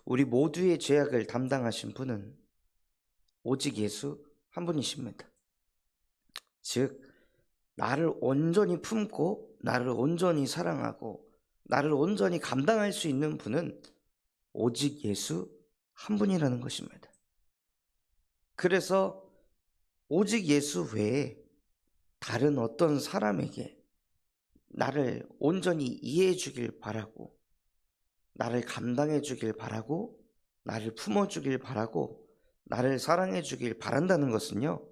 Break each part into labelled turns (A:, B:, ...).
A: 우리 모두의 죄악을 담당하신 분은 오직 예수 한 분이십니다. 즉, 나를 온전히 품고 나를 온전히 사랑하고 나를 온전히 감당할 수 있는 분은 오직 예수 한 분이라는 것입니다. 그래서 오직 예수 외에 다른 어떤 사람에게 나를 온전히 이해해 주길 바라고, 나를 감당해 주길 바라고, 나를 품어 주길 바라고, 나를 사랑해 주길 바란다는 것은요,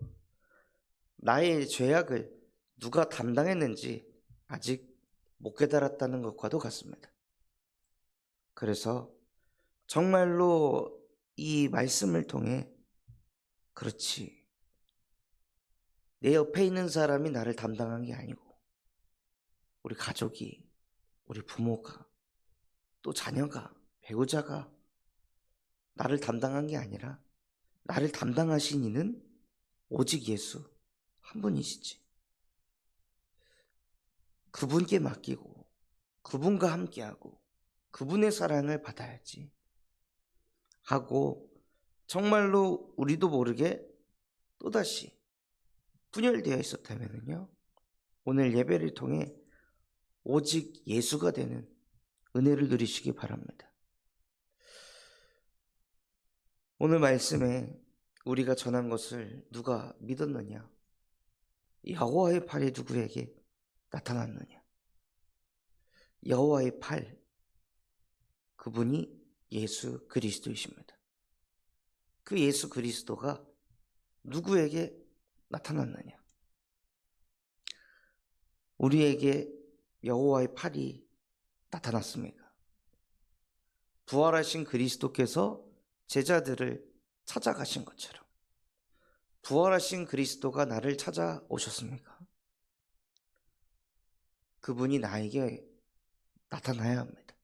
A: 나의 죄악을 누가 담당했는지 아직 못 깨달았다는 것과도 같습니다. 그래서 정말로 이 말씀을 통해, 그렇지, 내 옆에 있는 사람이 나를 담당한 게 아니고 우리 가족이, 우리 부모가, 또 자녀가, 배우자가 나를 담당한 게 아니라 나를 담당하신 이는 오직 예수 한 분이시지. 그분께 맡기고 그분과 함께하고 그분의 사랑을 받아야지 하고, 정말로 우리도 모르게 또다시 분열되어 있었다면요, 오늘 예배를 통해 오직 예수가 되는 은혜를 누리시기 바랍니다. 오늘 말씀에 우리가 전한 것을 누가 믿었느냐? 여호와의 팔이 누구에게 나타났느냐? 여호와의 팔, 그분이 예수 그리스도이십니다. 그 예수 그리스도가 누구에게 나타났느냐? 우리에게 여호와의 팔이 나타났습니다. 부활하신 그리스도께서 제자들을 찾아가신 것처럼 부활하신 그리스도가 나를 찾아오셨습니까? 그분이 나에게 나타나야 합니다.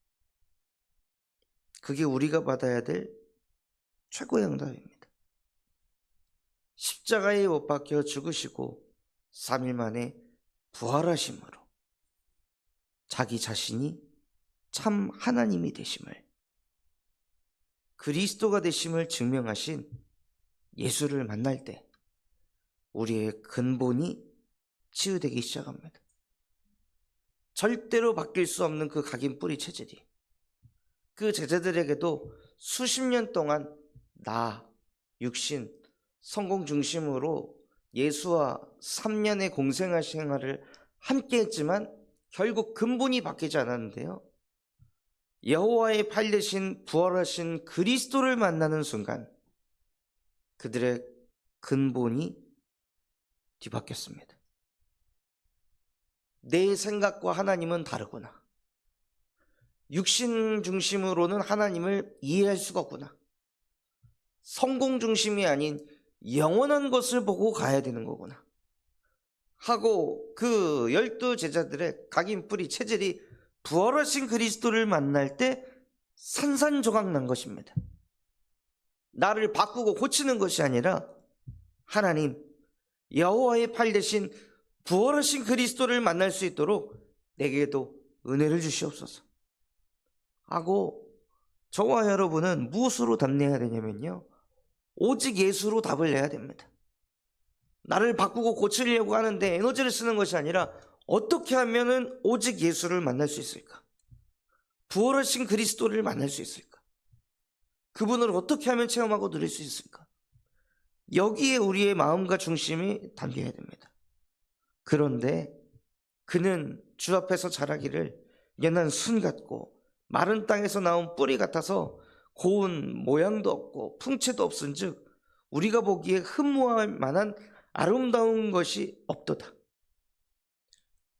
A: 그게 우리가 받아야 될 최고의 응답입니다. 십자가에 못 박혀 죽으시고 3일 만에 부활하심으로 자기 자신이 참 하나님이 되심을, 그리스도가 되심을 증명하신 예수를 만날 때 우리의 근본이 치유되기 시작합니다. 절대로 바뀔 수 없는 그 각인 뿌리 체질이 그 제자들에게도 수십 년 동안 나, 육신, 성공 중심으로 예수와 3년의 공생활 생활을 함께 했지만 결국 근본이 바뀌지 않았는데요, 여호와의 팔 대신 부활하신 그리스도를 만나는 순간 그들의 근본이 뒤바뀌었습니다. 내 생각과 하나님은 다르구나. 육신 중심으로는 하나님을 이해할 수가 없구나. 성공 중심이 아닌 영원한 것을 보고 가야 되는 거구나 하고, 그 12 제자들의 각인 뿌리 체질이 부활하신 그리스도를 만날 때 산산조각 난 것입니다. 나를 바꾸고 고치는 것이 아니라 하나님, 여호와의 팔 대신 부활하신 그리스도를 만날 수 있도록 내게도 은혜를 주시옵소서 하고, 저와 여러분은 무엇으로 답내야 되냐면요, 오직 예수로 답을 내야 됩니다. 나를 바꾸고 고치려고 하는데 에너지를 쓰는 것이 아니라 어떻게 하면 오직 예수를 만날 수 있을까? 부활하신 그리스도를 만날 수 있을까? 그분을 어떻게 하면 체험하고 누릴 수 있을까? 여기에 우리의 마음과 중심이 담겨야 됩니다. 그런데 그는 주 앞에서 자라기를 연한 순 같고 마른 땅에서 나온 뿌리 같아서 고운 모양도 없고 풍채도 없은즉 우리가 보기에 흠모할 만한 아름다운 것이 없도다.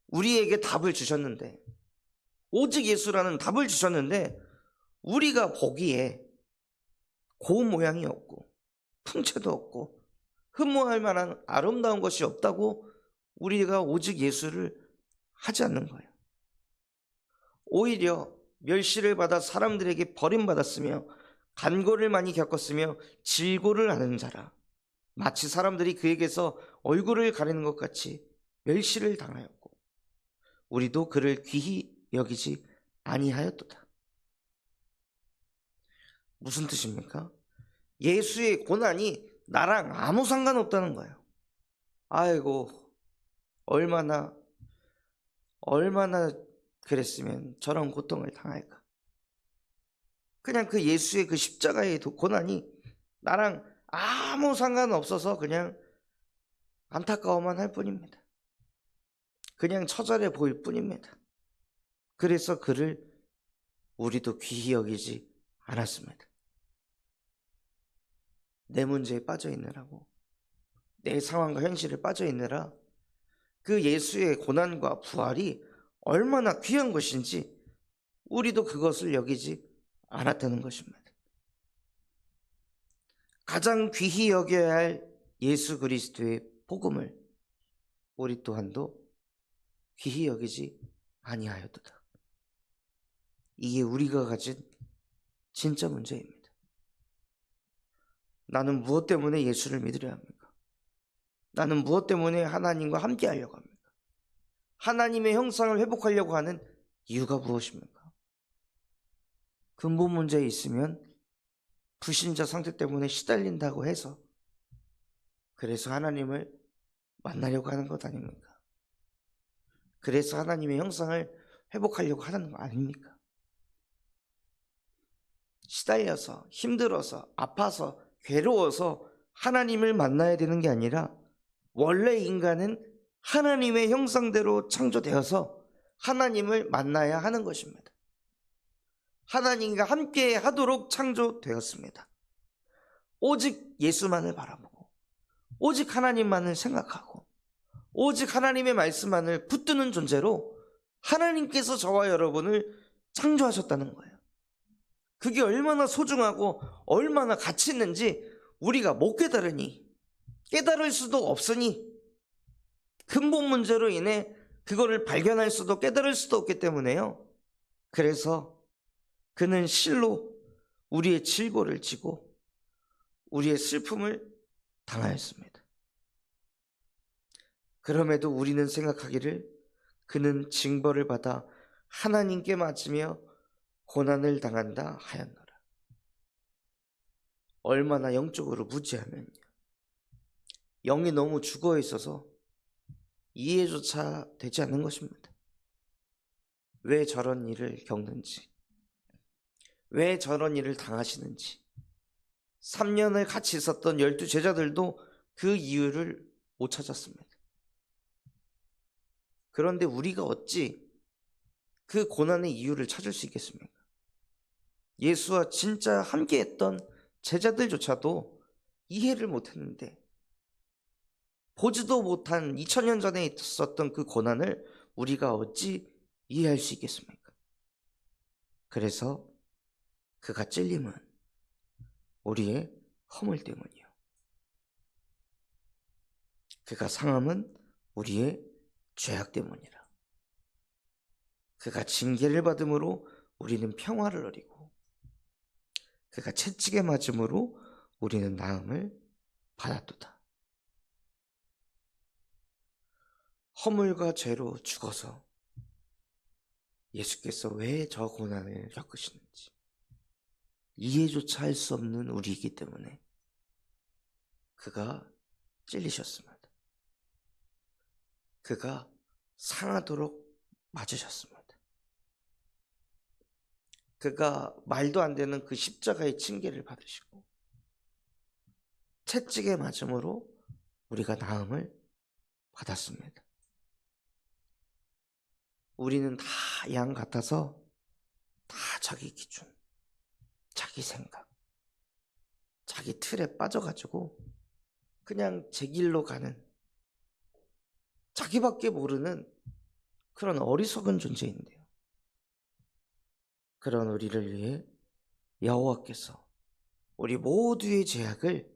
A: 우리에게 답을 주셨는데, 오직 예수라는 답을 주셨는데 우리가 보기에 고운 모양이 없고 풍채도 없고 흠모할 만한 아름다운 것이 없다고 우리가 오직 예수를 하지 않는 거예요. 오히려 멸시를 받아 사람들에게 버림받았으며 간고를 많이 겪었으며 질고를 하는 자라, 마치 사람들이 그에게서 얼굴을 가리는 것 같이 멸시를 당하였고 우리도 그를 귀히 여기지 아니하였도다. 무슨 뜻입니까? 예수의 고난이 나랑 아무 상관없다는 거예요. 아이고, 얼마나 그랬으면 저런 고통을 당할까. 그냥 그 예수의 그 십자가의 고난이 나랑 아무 상관없어서 그냥 안타까워만 할 뿐입니다. 그냥 처절해 보일 뿐입니다. 그래서 그를 우리도 귀히 여기지 않았습니다. 내 문제에 빠져 있느라고, 내 상황과 현실에 빠져 있느라 그 예수의 고난과 부활이 얼마나 귀한 것인지 우리도 그것을 여기지 않았다는 것입니다. 가장 귀히 여겨야 할 예수 그리스도의 복음을 우리 또한도 귀히 여기지 아니하였도다. 이게 우리가 가진 진짜 문제입니다. 나는 무엇 때문에 예수를 믿으려 합니까? 나는 무엇 때문에 하나님과 함께 하려고 합니까? 하나님의 형상을 회복하려고 하는 이유가 무엇입니까? 근본 문제에 있으면 불신자 상태 때문에 시달린다고 해서 그래서 하나님을 만나려고 하는 것 아닙니까? 그래서 하나님의 형상을 회복하려고 하는 거 아닙니까? 시달려서, 힘들어서, 아파서, 괴로워서 하나님을 만나야 되는 게 아니라 원래 인간은 하나님의 형상대로 창조되어서 하나님을 만나야 하는 것입니다. 하나님과 함께 하도록 창조되었습니다. 오직 예수만을 바라보고 오직 하나님만을 생각하고 오직 하나님의 말씀만을 붙드는 존재로 하나님께서 저와 여러분을 창조하셨다는 거예요. 그게 얼마나 소중하고 얼마나 가치 있는지 우리가 못 깨달으니, 깨달을 수도 없으니, 근본 문제로 인해 그거를 발견할 수도 깨달을 수도 없기 때문에요. 그래서 그는 실로 우리의 질고를 지고 우리의 슬픔을 당하였습니다. 그럼에도 우리는 생각하기를 그는 징벌을 받아 하나님께 맞으며 고난을 당한다 하였노라. 얼마나 영적으로 무지하면요, 영이 너무 죽어 있어서 이해조차 되지 않는 것입니다. 왜 저런 일을 겪는지, 왜 저런 일을 당하시는지. 3년을 같이 있었던 12제자들도 그 이유를 못 찾았습니다. 그런데 우리가 어찌 그 고난의 이유를 찾을 수 있겠습니까? 예수와 진짜 함께했던 제자들조차도 이해를 못했는데, 보지도 못한 2000년 전에 있었던 그 고난을 우리가 어찌 이해할 수 있겠습니까? 그래서 그가 찔림은 우리의 허물 때문이요, 그가 상함은 우리의 죄악 때문이라. 그가 징계를 받음으로 우리는 평화를 누리고 그가 채찍에 맞음으로 우리는 나음을 받았도다. 허물과 죄로 죽어서 예수께서 왜 저 고난을 겪으시는지 이해조차 할 수 없는 우리이기 때문에 그가 찔리셨습니다. 그가 상하도록 맞으셨습니다. 그가 말도 안 되는 그 십자가의 징계를 받으시고 채찍에 맞음으로 우리가 나음을 받았습니다. 우리는 다 양 같아서 다 자기 기준, 자기 생각, 자기 틀에 빠져가지고 그냥 제 길로 가는, 자기밖에 모르는 그런 어리석은 존재인데요, 그런 우리를 위해 여호와께서 우리 모두의 죄악을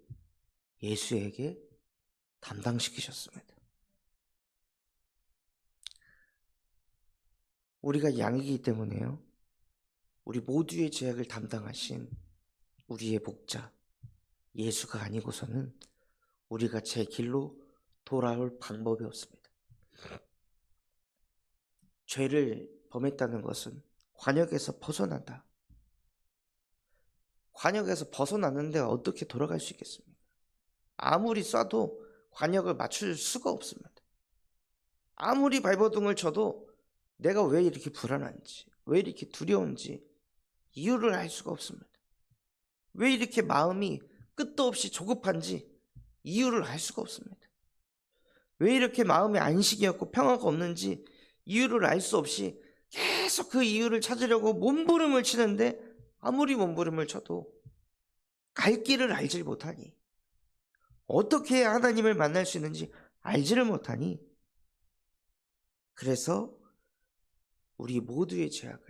A: 예수에게 담당시키셨습니다. 우리가 양이기 때문에요, 우리 모두의 죄악을 담당하신 우리의 목자 예수가 아니고서는 우리가 제 길로 돌아올 방법이 없습니다. 죄를 범했다는 것은 관역에서 벗어난다, 관역에서 벗어났는데 어떻게 돌아갈 수 있겠습니까? 아무리 쏴도 관역을 맞출 수가 없습니다. 아무리 발버둥을 쳐도 내가 왜 이렇게 불안한지, 왜 이렇게 두려운지 이유를 알 수가 없습니다. 왜 이렇게 마음이 끝도 없이 조급한지 이유를 알 수가 없습니다. 왜 이렇게 마음에 안식이 없고 평화가 없는지 이유를 알 수 없이 계속 그 이유를 찾으려고 몸부림을 치는데 아무리 몸부림을 쳐도 갈 길을 알질 못하니, 어떻게 해야 하나님을 만날 수 있는지 알지를 못하니, 그래서 우리 모두의 죄악을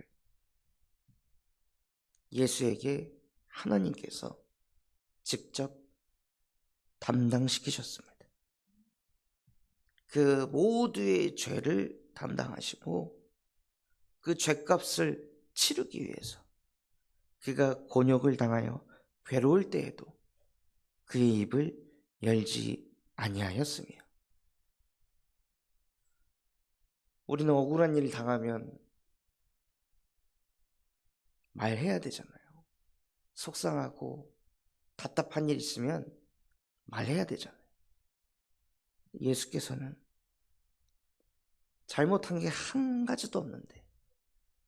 A: 예수에게 하나님께서 직접 담당시키셨습니다. 그 모두의 죄를 담당하시고 그 죄값을 치르기 위해서 그가 곤욕을 당하여 괴로울 때에도 그의 입을 열지 아니하였으며, 우리는 억울한 일 당하면 말해야 되잖아요. 속상하고 답답한 일 있으면 말해야 되잖아요. 예수께서는 잘못한 게 한 가지도 없는데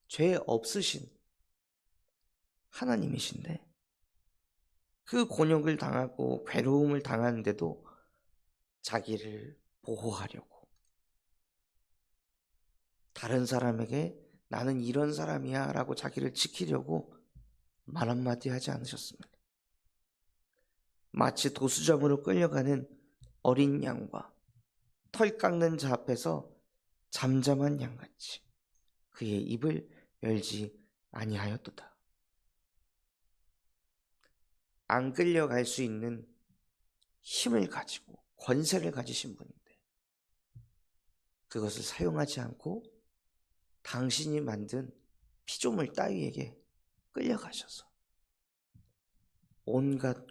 A: 죄 없으신 하나님이신데 그 곤욕을 당하고 괴로움을 당하는데도 자기를 보호하려고, 다른 사람에게 나는 이런 사람이야 라고 자기를 지키려고 말 한마디 하지 않으셨습니다. 마치 도수점으로 끌려가는 어린 양과 털 깎는 자 앞에서 잠잠한 양같이 그의 입을 열지 아니하였도다. 안 끌려갈 수 있는 힘을 가지고 권세를 가지신 분인데 그것을 사용하지 않고 당신이 만든 피조물 따위에게 끌려가셔서 온갖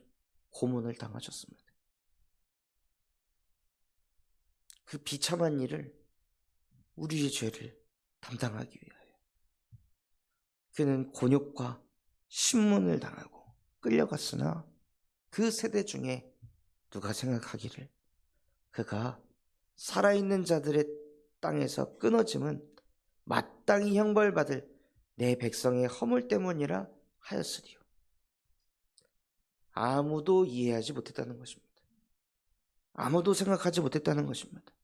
A: 고문을 당하셨습니다. 그 비참한 일을, 우리의 죄를 담당하기 위하여 그는 곤욕과 신문을 당하고 끌려갔으나 그 세대 중에 누가 생각하기를 그가 살아있는 자들의 땅에서 끊어짐은 마땅히 형벌받을 내 백성의 허물 때문이라 하였으리요. 아무도 이해하지 못했다는 것입니다. 아무도 생각하지 못했다는 것입니다.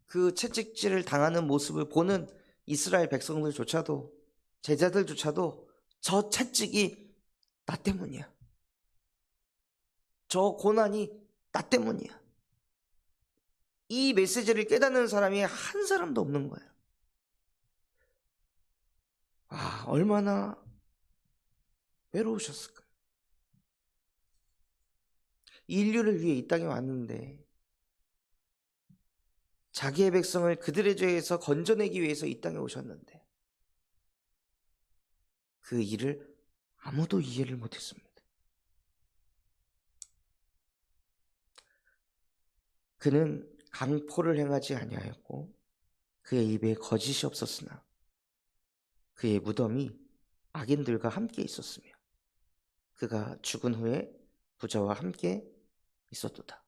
A: 그 채찍질을 당하는 모습을 보는 이스라엘 백성들조차도, 제자들조차도 저 채찍이 나 때문이야, 저 고난이 나 때문이야, 이 메시지를 깨닫는 사람이 한 사람도 없는 거예요. 얼마나 외로우셨을까요? 인류를 위해 이 땅에 왔는데, 자기의 백성을 그들의 죄에서 건져내기 위해서 이 땅에 오셨는데 그 일을 아무도 이해를 못했습니다. 그는 강포를 행하지 아니하였고 그의 입에 거짓이 없었으나 그의 무덤이 악인들과 함께 있었으며 그가 죽은 후에 부자와 함께 있었도다.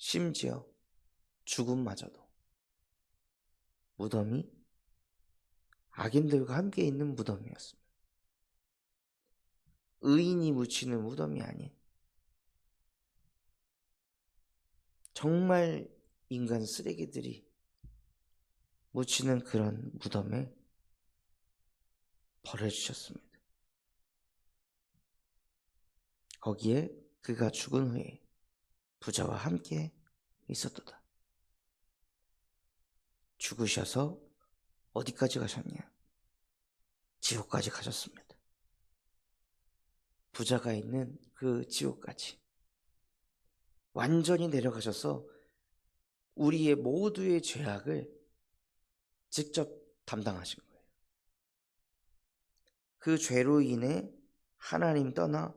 A: 심지어 죽음마저도 무덤이 악인들과 함께 있는 무덤이었습니다. 의인이 묻히는 무덤이 아닌 정말 인간 쓰레기들이 묻히는 그런 무덤에 버려주셨습니다. 거기에 그가 죽은 후에 부자와 함께 있었도다. 죽으셔서 어디까지 가셨냐? 지옥까지 가셨습니다. 부자가 있는 그 지옥까지 완전히 내려가셔서 우리의 모두의 죄악을 직접 담당하신 거예요. 그 죄로 인해 하나님 떠나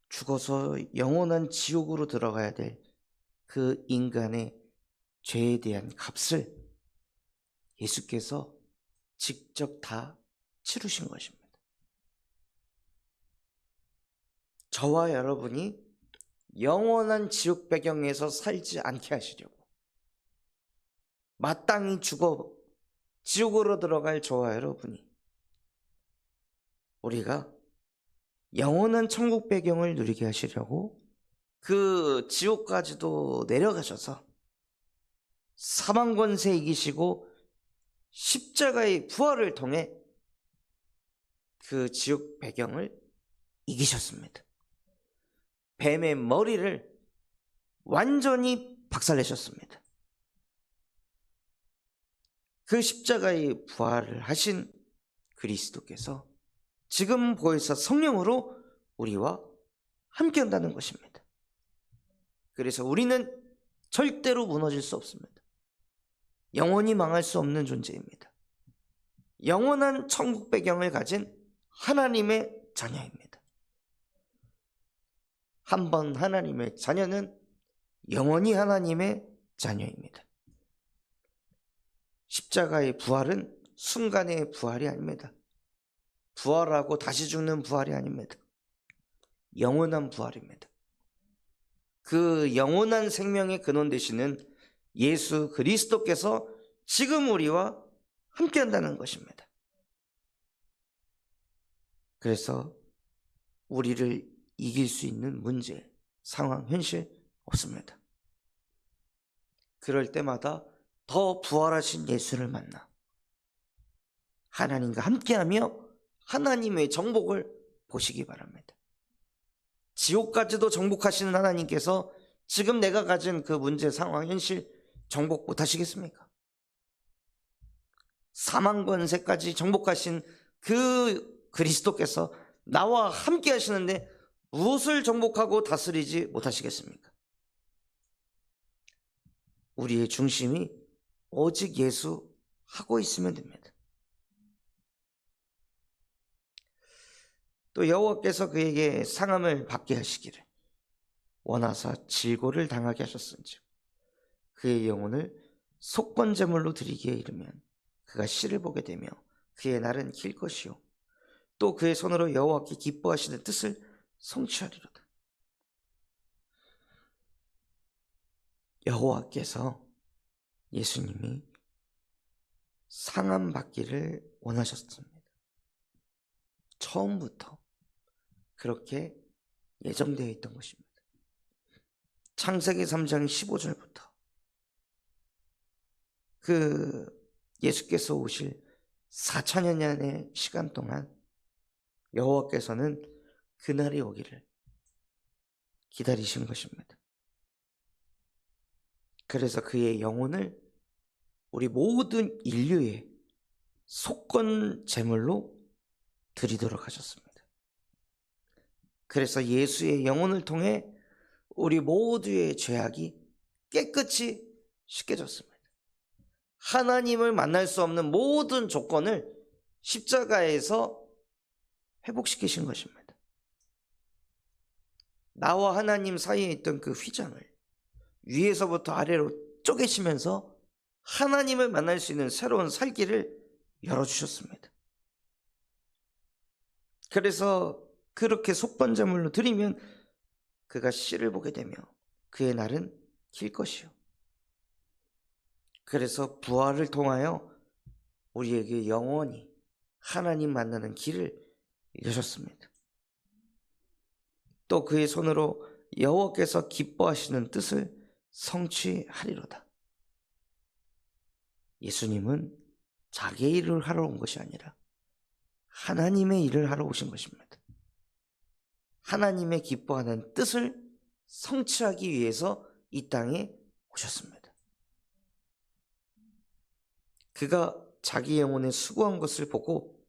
A: 죽어서 영원한 지옥으로 들어가야 될 그 인간의 죄에 대한 값을 예수께서 직접 다 치르신 것입니다. 저와 여러분이 영원한 지옥 배경에서 살지 않게 하시려고 마땅히 죽어 지옥으로 들어갈 저와 여러분이 우리가 영원한 천국 배경을 누리게 하시려고 그 지옥까지도 내려가셔서 사망 권세 이기시고 십자가의 부활을 통해 그 지옥 배경을 이기셨습니다. 뱀의 머리를 완전히 박살내셨습니다. 그 십자가의 부활을 하신 그리스도께서 지금 보혜사 성령으로 우리와 함께 한다는 것입니다. 그래서 우리는 절대로 무너질 수 없습니다. 영원히 망할 수 없는 존재입니다. 영원한 천국 배경을 가진 하나님의 자녀입니다. 한번 하나님의 자녀는 영원히 하나님의 자녀입니다. 십자가의 부활은 순간의 부활이 아닙니다. 부활하고 다시 죽는 부활이 아닙니다. 영원한 부활입니다. 그 영원한 생명의 근원 되시는 예수 그리스도께서 지금 우리와 함께 한다는 것입니다. 그래서 우리를 이길 수 있는 문제, 상황, 현실 없습니다. 그럴 때마다 더 부활하신 예수를 만나 하나님과 함께하며 하나님의 정복을 보시기 바랍니다. 지옥까지도 정복하시는 하나님께서 지금 내가 가진 그 문제, 상황, 현실 정복 못하시겠습니까? 사망 권세까지 정복하신 그 그리스도께서 나와 함께 하시는데 무엇을 정복하고 다스리지 못하시겠습니까? 우리의 중심이 오직 예수 하고 있으면 됩니다. 또 여호와께서 그에게 상함을 받게 하시기를 원하사 질고를 당하게 하셨은즉 그의 영혼을 속건제물로 드리기에 이르면 그가 씨를 보게 되며 그의 날은 길 것이요 또 그의 손으로 여호와께 기뻐하시는 뜻을 성취하리로다. 여호와께서 예수님이 상함 받기를 원하셨습니다. 처음부터 그렇게 예정되어 있던 것입니다. 창세기 3장 15절부터 그 예수께서 오실 4천여년의 시간 동안 여호와께서는 그날이 오기를 기다리신 것입니다. 그래서 그의 영혼을 우리 모든 인류의 속건 제물로 드리도록 하셨습니다. 그래서 예수의 영혼을 통해 우리 모두의 죄악이 깨끗이 씻겨졌습니다. 하나님을 만날 수 없는 모든 조건을 십자가에서 회복시키신 것입니다. 나와 하나님 사이에 있던 그 휘장을 위에서부터 아래로 쪼개시면서 하나님을 만날 수 있는 새로운 살길을 열어주셨습니다. 그래서 그렇게 속건제물로 드리면 그가 씨를 보게 되며 그의 날은 길 것이요. 그래서 부활을 통하여 우리에게 영원히 하나님 만나는 길을 여셨습니다. 또 그의 손으로 여호와께서 기뻐하시는 뜻을 성취하리로다. 예수님은 자기의 일을 하러 온 것이 아니라 하나님의 일을 하러 오신 것입니다. 하나님의 기뻐하는 뜻을 성취하기 위해서 이 땅에 오셨습니다. 그가 자기 영혼에 수고한 것을 보고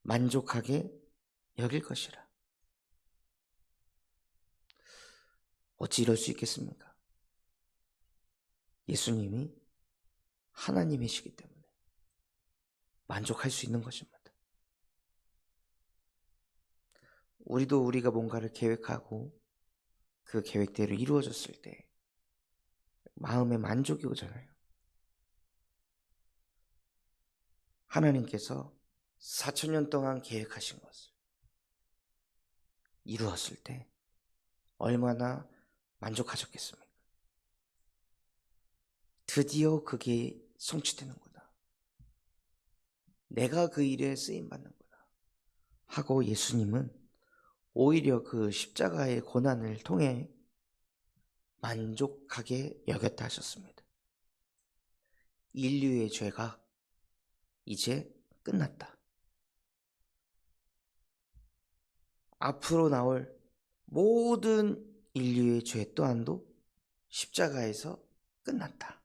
A: 만족하게 여길 것이라. 어찌 이럴 수 있겠습니까? 예수님이 하나님이시기 때문에 만족할 수 있는 것입니다. 우리도 우리가 뭔가를 계획하고 그 계획대로 이루어졌을 때 마음에 만족이 오잖아요. 하나님께서 4,000년 동안 계획하신 것을 이루었을 때 얼마나 만족하셨겠습니까? 드디어 그게 성취되는구나. 내가 그 일에 쓰임받는구나 하고 예수님은 오히려 그 십자가의 고난을 통해 만족하게 여겼다 하셨습니다. 인류의 죄가 이제 끝났다. 앞으로 나올 모든 인류의 죄 또한도 십자가에서 끝났다.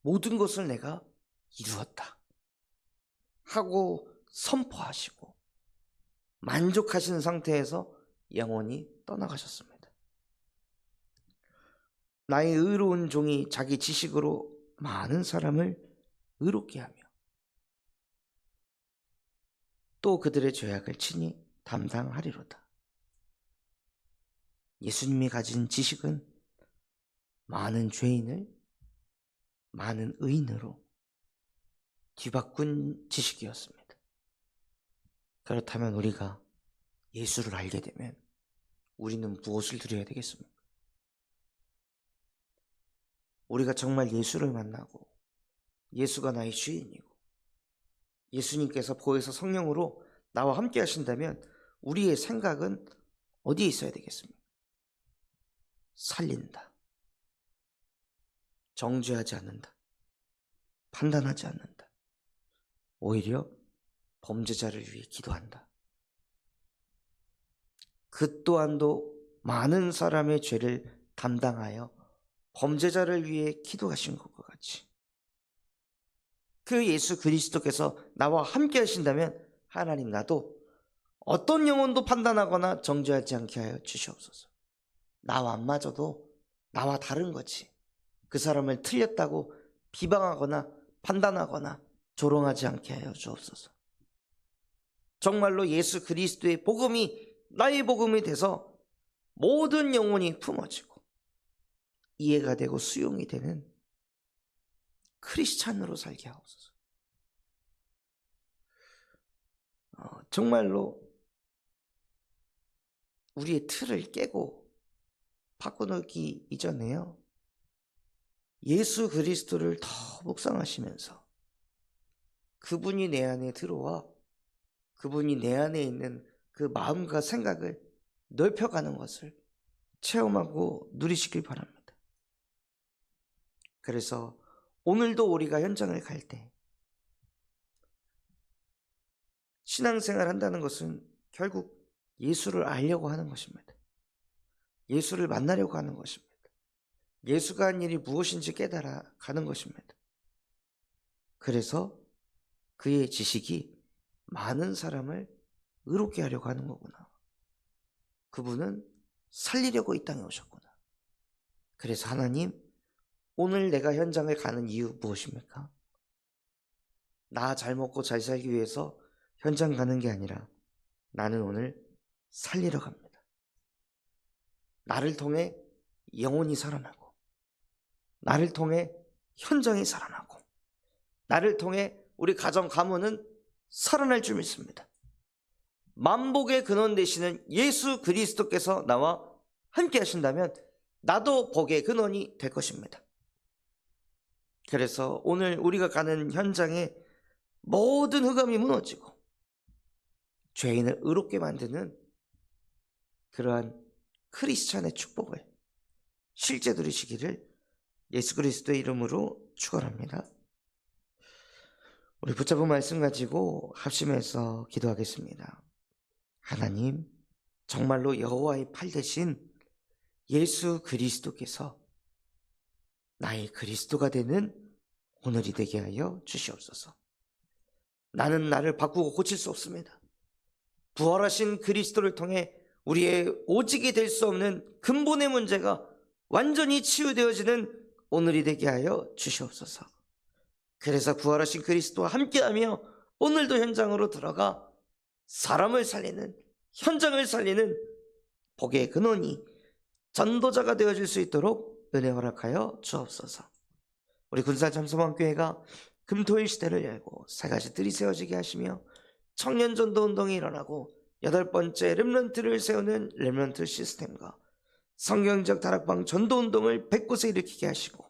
A: 모든 것을 내가 이루었다 하고 선포하시고 만족하신 상태에서 영원히 떠나가셨습니다. 나의 의로운 종이 자기 지식으로 많은 사람을 의롭게 하며 또 그들의 죄악을 친히 담당하리로다. 예수님이 가진 지식은 많은 죄인을 많은 의인으로 뒤바꾼 지식이었습니다. 그렇다면 우리가 예수를 알게 되면 우리는 무엇을 드려야 되겠습니까? 우리가 정말 예수를 만나고 예수가 나의 주인이고 예수님께서 보혜사 성령으로 나와 함께 하신다면 우리의 생각은 어디에 있어야 되겠습니까? 살린다. 정죄하지 않는다. 판단하지 않는다. 오히려 범죄자를 위해 기도한다. 그 또한도 많은 사람의 죄를 담당하여 범죄자를 위해 기도하신 것과 같이 그 예수 그리스도께서 나와 함께 하신다면 하나님 나도 어떤 영혼도 판단하거나 정죄하지 않게 하여 주시옵소서. 나와 안 맞아도 나와 다른 거지. 그 사람을 틀렸다고 비방하거나 판단하거나 조롱하지 않게 하여 주옵소서. 정말로 예수 그리스도의 복음이 나의 복음이 돼서 모든 영혼이 품어지고 이해가 되고 수용이 되는 크리스찬으로 살게 하옵소서. 정말로 우리의 틀을 깨고 바꿔놓기 이전에요, 예수 그리스도를 더 묵상하시면서 그분이 내 안에 들어와 그분이 내 안에 있는 그 마음과 생각을 넓혀가는 것을 체험하고 누리시길 바랍니다. 그래서 오늘도 우리가 현장을 갈 때 신앙생활 한다는 것은 결국 예수를 알려고 하는 것입니다. 예수를 만나려고 하는 것입니다. 예수가 한 일이 무엇인지 깨달아 가는 것입니다. 그래서 그의 지식이 많은 사람을 의롭게 하려고 하는 거구나. 그분은 살리려고 이 땅에 오셨구나. 그래서 하나님, 오늘 내가 현장을 가는 이유 무엇입니까? 나 잘 먹고 잘 살기 위해서 현장 가는 게 아니라 나는 오늘 살리러 갑니다. 나를 통해 영혼이 살아나고 나를 통해 현장이 살아나고 나를 통해 우리 가정 가문은 살아날 줄 믿습니다. 만복의 근원 되시는 예수 그리스도께서 나와 함께 하신다면 나도 복의 근원이 될 것입니다. 그래서 오늘 우리가 가는 현장에 모든 흑암이 무너지고 죄인을 의롭게 만드는 그러한 크리스찬의 축복을 실제 누리시기를 예수 그리스도의 이름으로 축원합니다. 우리 붙잡은 말씀 가지고 합심해서 기도하겠습니다. 하나님, 정말로 여호와의 팔 대신 예수 그리스도께서 나의 그리스도가 되는 오늘이 되게 하여 주시옵소서. 나는 나를 바꾸고 고칠 수 없습니다. 부활하신 그리스도를 통해 우리의 오직이 될 수 없는 근본의 문제가 완전히 치유되어지는 오늘이 되게 하여 주시옵소서. 그래서 부활하신 그리스도와 함께하며 오늘도 현장으로 들어가 사람을 살리는, 현장을 살리는 복의 근원이 전도자가 되어질 수 있도록 은혜 허락하여 주옵소서. 우리 군산 참소망교회가 금토일 시대를 열고 세 가지 뜰이 세워지게 하시며 청년 전도 운동이 일어나고 8번째 렘넌트를 세우는 렘넌트 시스템과 성경적 다락방 전도 운동을 100곳에 일으키게 하시고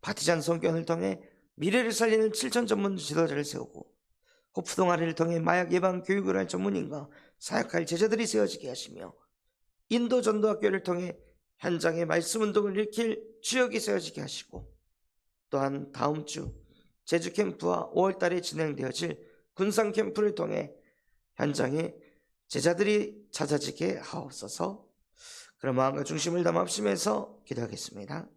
A: 바티잔 성견을 통해 미래를 살리는 7천 전문 지도자를 세우고 호프 동아리를 통해 마약 예방 교육을 할 전문인과 사역할 제자들이 세워지게 하시며 인도 전도학교를 통해 현장의 말씀 운동을 일으킬 주역이 세워지게 하시고 또한 다음 주 제주 캠프와 5월달에 진행되어질 군산 캠프를 통해 현장에 제자들이 찾아지게 하옵소서. 그런 마음과 중심을 담아 합심해서 기도하겠습니다.